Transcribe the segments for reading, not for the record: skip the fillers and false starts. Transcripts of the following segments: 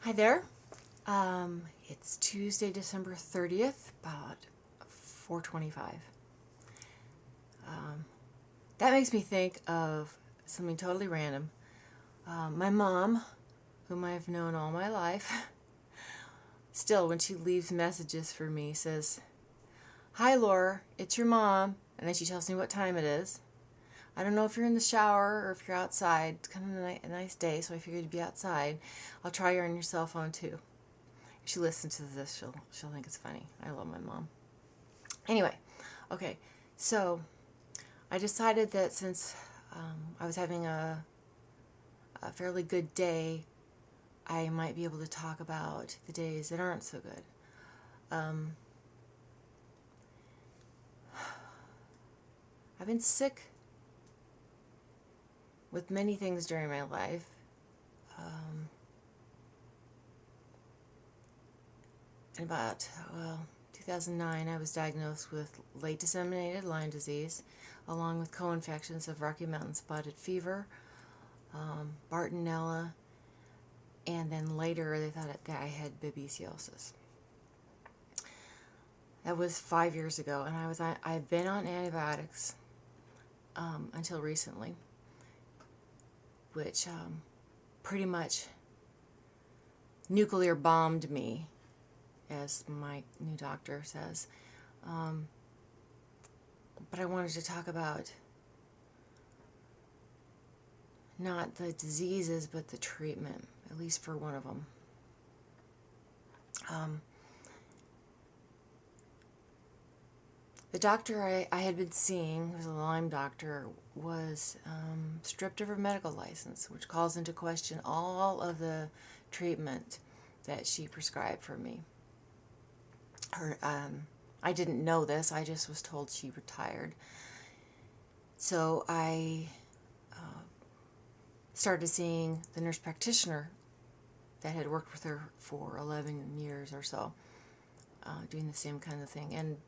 Hi there. It's Tuesday, December 30th, about 4:25. That makes me think of something totally random. My mom, whom I've known all my life, still when she leaves messages for me says, "Hi Laura, it's your mom," and then she tells me what time it is. I don't know if you're in the shower or if you're outside. It's kind of a nice day, so I figured you'd be outside. I'll try her on your cell phone too. If she listens to this, she'll think it's funny. I love my mom. Anyway, okay, so I decided that since I was having a fairly good day, I might be able to talk about the days that aren't so good. I've been sick with many things during my life. In about 2009, I was diagnosed with late disseminated Lyme disease, along with co-infections of Rocky Mountain spotted fever, Bartonella, and then later they thought that I had babesiosis. That was 5 years ago, and I've been on antibiotics until recently, which pretty much nuclear bombed me, as my new doctor says. But I wanted to talk about not the diseases, but the treatment, at least for one of them. The doctor I had been seeing, who was a Lyme doctor, was stripped of her medical license, which calls into question all of the treatment that she prescribed for me. I didn't know this, I just was told she retired. So I started seeing the nurse practitioner that had worked with her for 11 years or so, doing the same kind of thing. And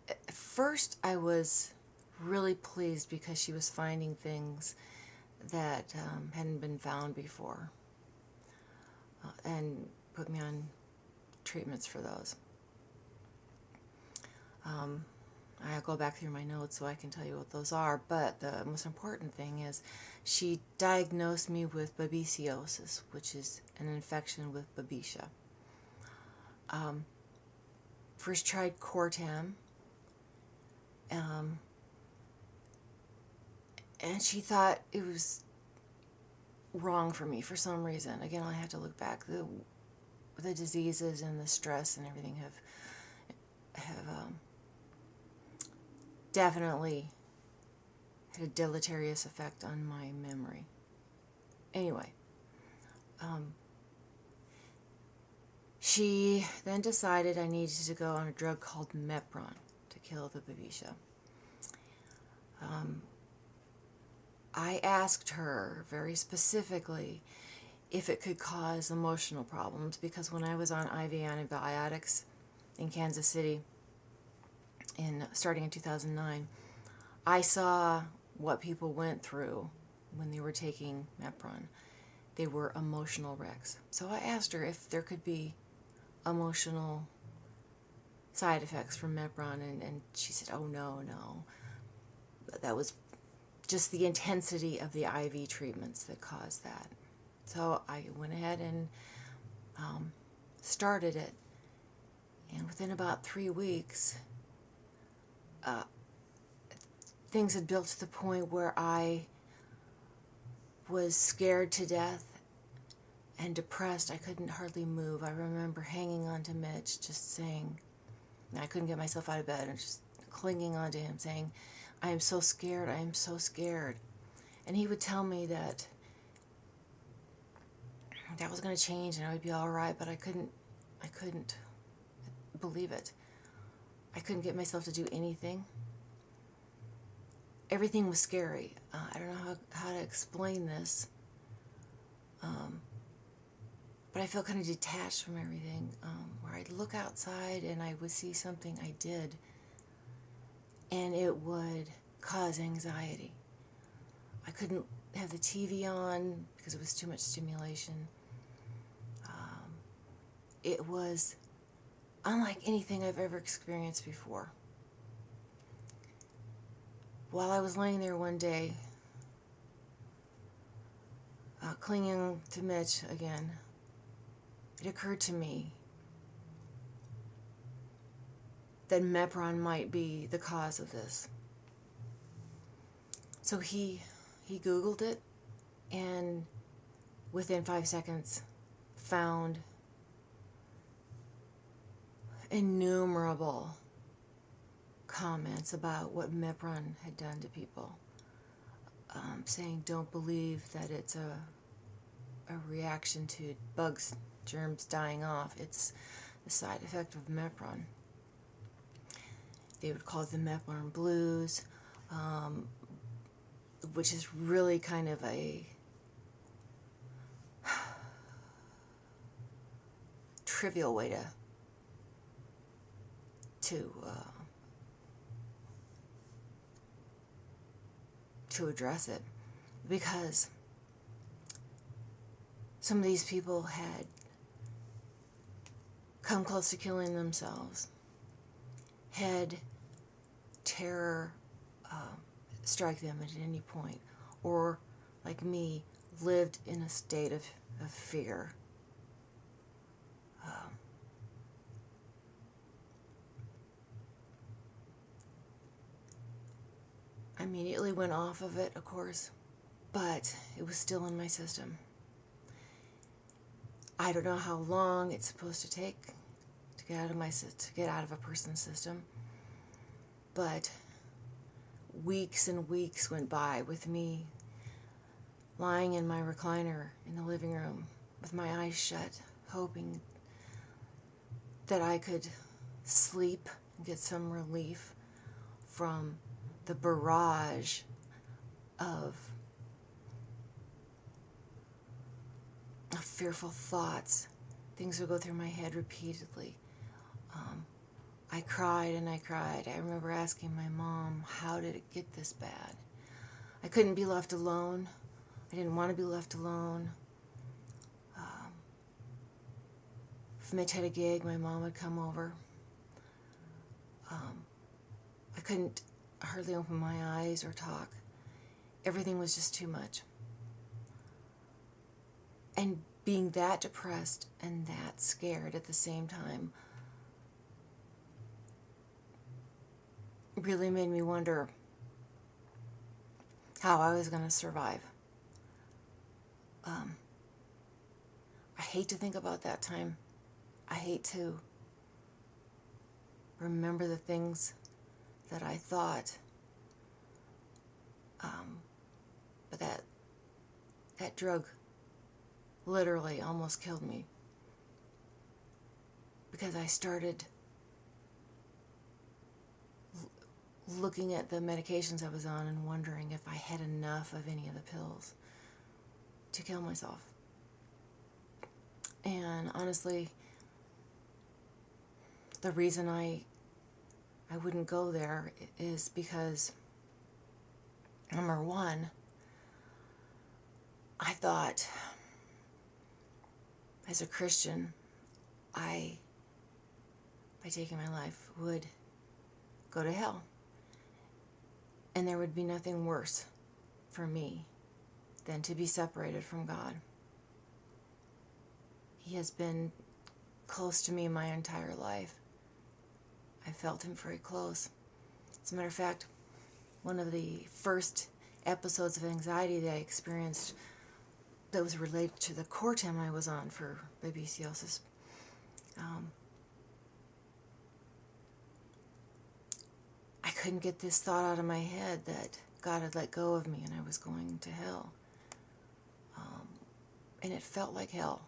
at first I was really pleased because she was finding things that hadn't been found before, and put me on treatments for those. I'll go back through my notes so I can tell you what those are, but the most important thing is she diagnosed me with babesiosis, which is an infection with babesia. First tried Cortam, and she thought it was wrong for me for some reason. Again, I have to look back. The diseases and the stress and everything have definitely had a deleterious effect on my memory. Anyway, she then decided I needed to go on a drug called Mepron to kill the babesia. I asked her very specifically if it could cause emotional problems, because when I was on IV antibiotics in Kansas City starting in 2009, I saw what people went through when they were taking Mepron. They were emotional wrecks. So I asked her if there could be emotional side effects from Mepron, and she said, "Oh, no. That was just the intensity of the IV treatments that caused that." So I went ahead and started it, and within about 3 weeks, things had built to the point where I was scared to death and depressed. I couldn't hardly move. I remember hanging on to Mitch, just saying, I couldn't get myself out of bed, and just clinging on to him, saying, "I am so scared, I am so scared." And he would tell me that was going to change and I would be all right, but I couldn't believe it. I couldn't get myself to do anything. Everything was scary. I don't know how to explain this, but I felt kind of detached from everything, where I'd look outside and I would see something I did, and it would cause anxiety. I couldn't have the TV on because it was too much stimulation. it was unlike anything I've ever experienced before. While I was laying there one day, clinging to Mitch again, it occurred to me that Mepron might be the cause of this. So he Googled it, and within 5 seconds found innumerable comments about what Mepron had done to people, saying don't believe that it's a reaction to bugs, germs dying off. It's the side effect of Mepron. They would call it the Mepron blues, which is really kind of a trivial way to address it, because some of these people had come close to killing themselves, had terror strike them at any point, or, like me, lived in a state of fear. I immediately went off of it, of course, but it was still in my system. I don't know how long it's supposed to take to get out of a person's system, but weeks and weeks went by with me lying in my recliner in the living room with my eyes shut, hoping that I could sleep and get some relief from the barrage of fearful thoughts. Things would go through my head repeatedly. I cried and I cried. I remember asking my mom, how did it get this bad? I couldn't be left alone. I didn't want to be left alone. If Mitch had a gig, my mom would come over. I couldn't hardly open my eyes or talk. Everything was just too much. And being that depressed and that scared at the same time really made me wonder how I was going to survive. I hate to think about that time. I hate to remember the things that I thought. But that drug literally almost killed me, because I started looking at the medications I was on and wondering if I had enough of any of the pills to kill myself. And honestly, the reason I wouldn't go there is because, number one, I thought, as a Christian, I, by taking my life, would go to hell. And there would be nothing worse for me than to be separated from God. He has been close to me my entire life. I felt him very close. As a matter of fact, one of the first episodes of anxiety that I experienced that was related to the Cortem I was on for babesiosis. I couldn't get this thought out of my head that God had let go of me and I was going to hell. And it felt like hell.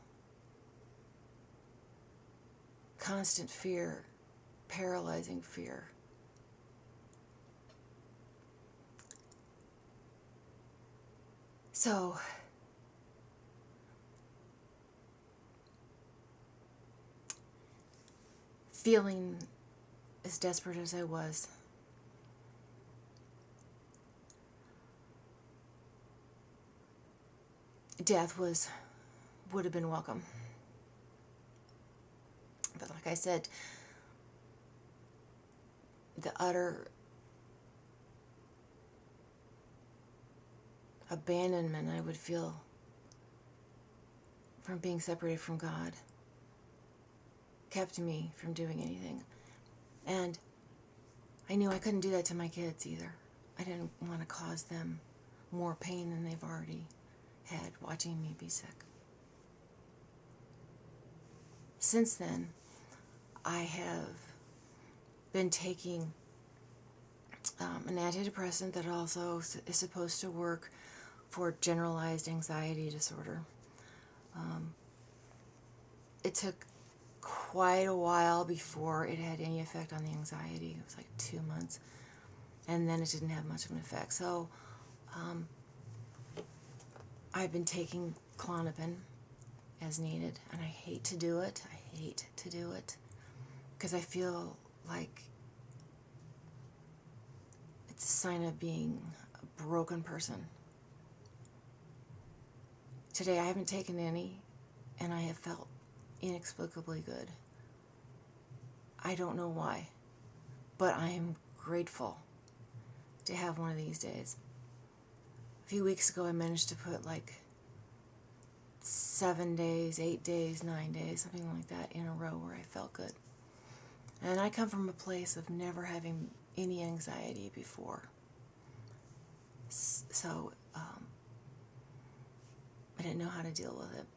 Constant fear, paralyzing fear. So, feeling as desperate as I was, death would have been welcome. But like I said, the utter abandonment I would feel from being separated from God kept me from doing anything. And I knew I couldn't do that to my kids either. I didn't want to cause them more pain than they've already had watching me be sick. Since then, I have been taking an antidepressant that also is supposed to work for generalized anxiety disorder. It took quite a while before it had any effect on the anxiety. It was like 2 months, and then it didn't have much of an effect. So I've been taking Klonopin as needed, and I hate to do it. I hate to do it because I feel like it's a sign of being a broken person. Today I haven't taken any, and I have felt inexplicably good. I don't know why, but I am grateful to have one of these days. A few weeks ago I managed to put like 7 days, 8 days, 9 days, something like that in a row where I felt good. And I come from a place of never having any anxiety before. So I didn't know how to deal with it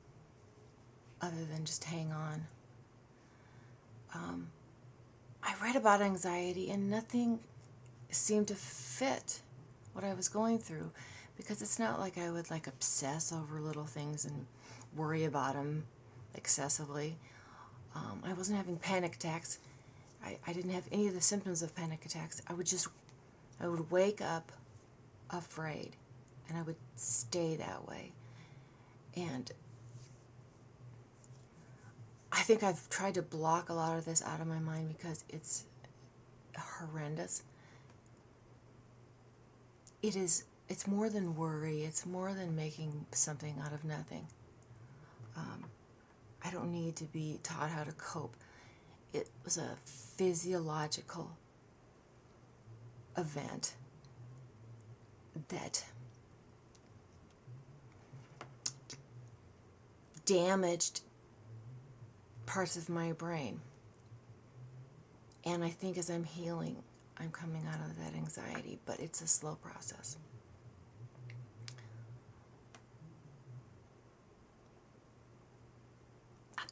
other than just hang on. I read about anxiety and nothing seemed to fit what I was going through, because it's not like I would like obsess over little things and worry about them excessively. I wasn't having panic attacks. I didn't have any of the symptoms of panic attacks. I would wake up afraid, and I would stay that way. And I think I've tried to block a lot of this out of my mind because it's horrendous. It's more than worry. It's more than making something out of nothing. I don't need to be taught how to cope. It was a physiological event that damaged parts of my brain. And I think as I'm healing, I'm coming out of that anxiety, but it's a slow process.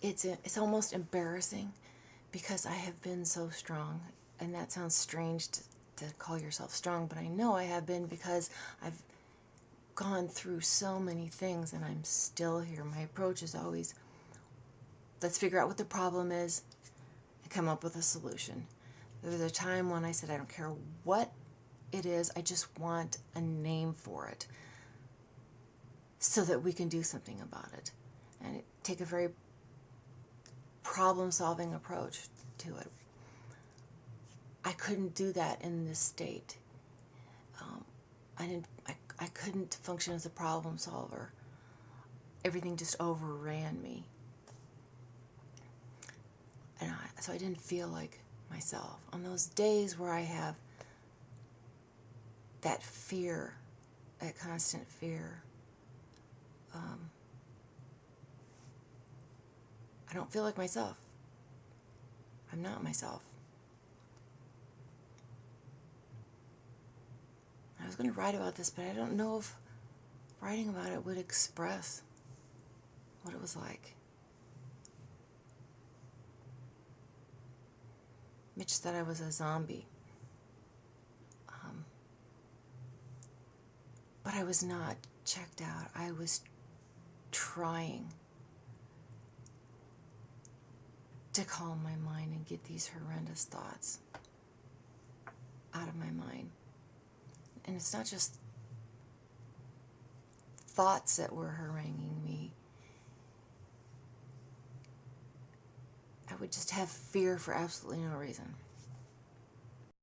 It's almost embarrassing because I have been so strong, and that sounds strange to call yourself strong, but I know I have been because I've gone through so many things and I'm still here. My approach is always, let's figure out what the problem is and come up with a solution. There was a time when I said, I don't care what it is, I just want a name for it so that we can do something about it. And take a very problem-solving approach to it. I couldn't do that in this state. I couldn't function as a problem solver. Everything just overran me. And so I didn't feel like myself. On those days where I have that fear, that constant fear, I don't feel like myself. I'm not myself. I was going to write about this, but I don't know if writing about it would express what it was like. Mitch said I was a zombie. But I was not checked out. I was trying to calm my mind and get these horrendous thoughts out of my mind. And it's not just thoughts that were haranguing me. I would just have fear for absolutely no reason.